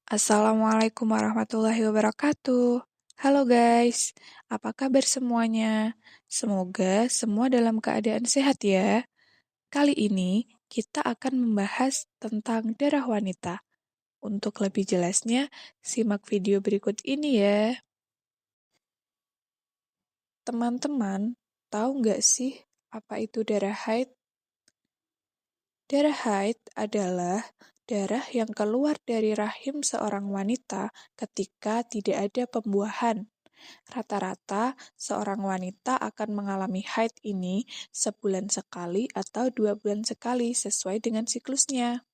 Assalamualaikum warahmatullahi wabarakatuh. Halo guys, apa kabar semuanya? Semoga semua dalam keadaan sehat ya. Kali ini kita akan membahas tentang darah wanita. Untuk lebih jelasnya, simak video berikut ini ya. Teman-teman, tahu nggak sih apa itu darah haid? Darah haid adalah darah yang keluar dari rahim seorang wanita ketika tidak ada pembuahan. Rata-rata, seorang wanita akan mengalami haid ini sebulan sekali atau 2 bulan sekali sesuai dengan siklusnya.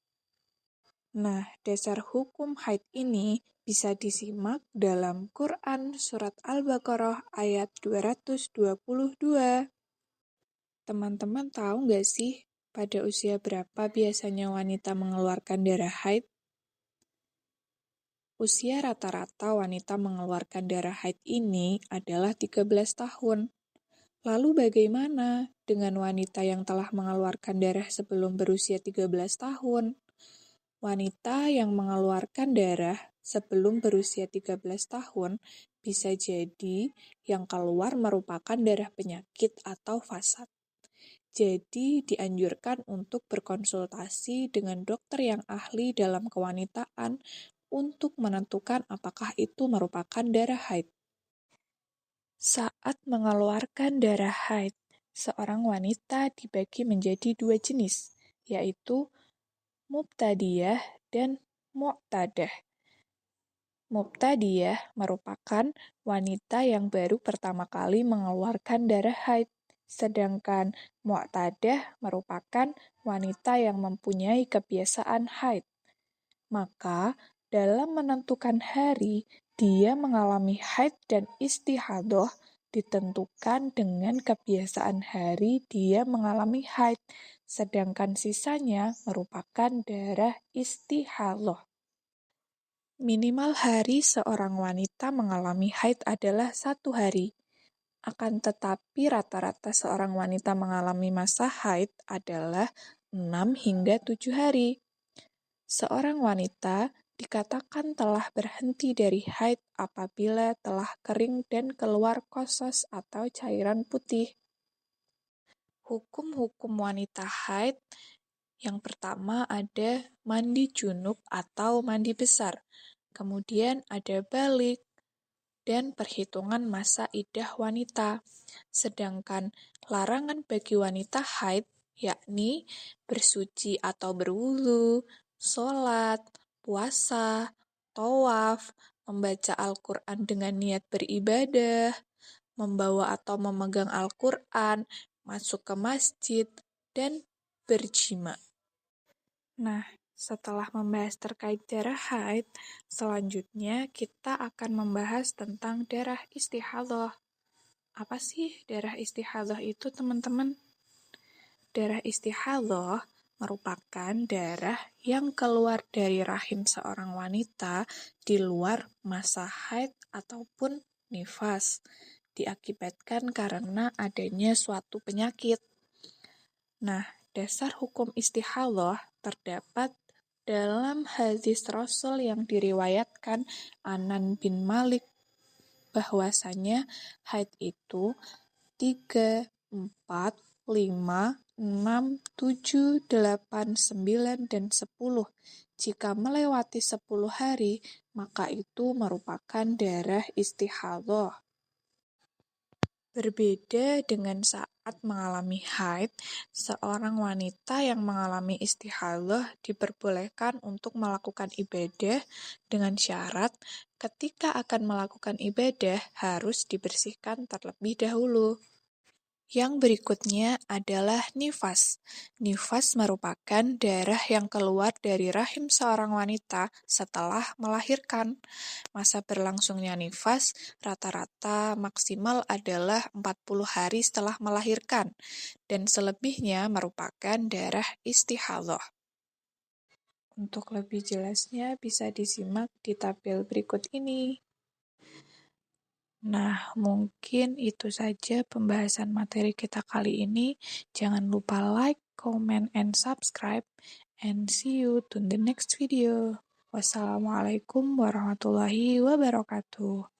Nah, dasar hukum haid ini bisa disimak dalam Quran Surat Al-Baqarah ayat 222. Teman-teman tahu nggak sih, pada usia berapa biasanya wanita mengeluarkan darah haid? Usia rata-rata wanita mengeluarkan darah haid ini adalah 13 tahun. Lalu bagaimana dengan wanita yang telah mengeluarkan darah sebelum berusia 13 tahun? Wanita yang mengeluarkan darah sebelum berusia 13 tahun bisa jadi yang keluar merupakan darah penyakit atau fasad. Jadi, dianjurkan untuk berkonsultasi dengan dokter yang ahli dalam kewanitaan untuk menentukan apakah itu merupakan darah haid. Saat mengeluarkan darah haid, seorang wanita dibagi menjadi 2 jenis, yaitu mubtadiyah dan mu'tadah. Mubtadiyah merupakan wanita yang baru pertama kali mengeluarkan darah haid. Sedangkan mu'tadah merupakan wanita yang mempunyai kebiasaan haid. Maka, dalam menentukan hari dia mengalami haid dan istihadah ditentukan dengan kebiasaan hari dia mengalami haid, sedangkan sisanya merupakan darah istihadah. Minimal hari seorang wanita mengalami haid adalah 1 hari. Akan tetapi rata-rata seorang wanita mengalami masa haid adalah 6 hingga 7 hari. Seorang wanita dikatakan telah berhenti dari haid apabila telah kering dan keluar kosos atau cairan putih. Hukum-hukum wanita haid yang pertama ada mandi junub atau mandi besar, kemudian ada balik, dan perhitungan masa iddah wanita. Sedangkan larangan bagi wanita haid yakni bersuci atau berwudu, sholat, puasa, tawaf, membaca Al-Quran dengan niat beribadah, membawa atau memegang Al-Quran, masuk ke masjid, dan berjima. Nah, setelah membahas terkait darah haid, selanjutnya kita akan membahas tentang darah istihadah. Apa sih darah istihadah itu, teman-teman? Darah istihadah merupakan darah yang keluar dari rahim seorang wanita di luar masa haid ataupun nifas, diakibatkan karena adanya suatu penyakit. Nah, dasar hukum istihadah terdapat dalam hadis Rasul yang diriwayatkan Anan bin Malik bahwasanya haid itu 3, 4, 5, 6, 7, 8, 9, dan 10. Jika melewati 10 hari, maka itu merupakan darah istihadah. Berbeda dengan saat mengalami haid, seorang wanita yang mengalami istihadah diperbolehkan untuk melakukan ibadah dengan syarat ketika akan melakukan ibadah harus dibersihkan terlebih dahulu. Yang berikutnya adalah nifas. Nifas merupakan darah yang keluar dari rahim seorang wanita setelah melahirkan. Masa berlangsungnya nifas rata-rata maksimal adalah 40 hari setelah melahirkan, dan selebihnya merupakan darah istihadah. Untuk lebih jelasnya bisa disimak di tabel berikut ini. Nah, mungkin itu saja pembahasan materi kita kali ini. Jangan lupa like, comment, and subscribe. And see you to the next video. Wassalamualaikum warahmatullahi wabarakatuh.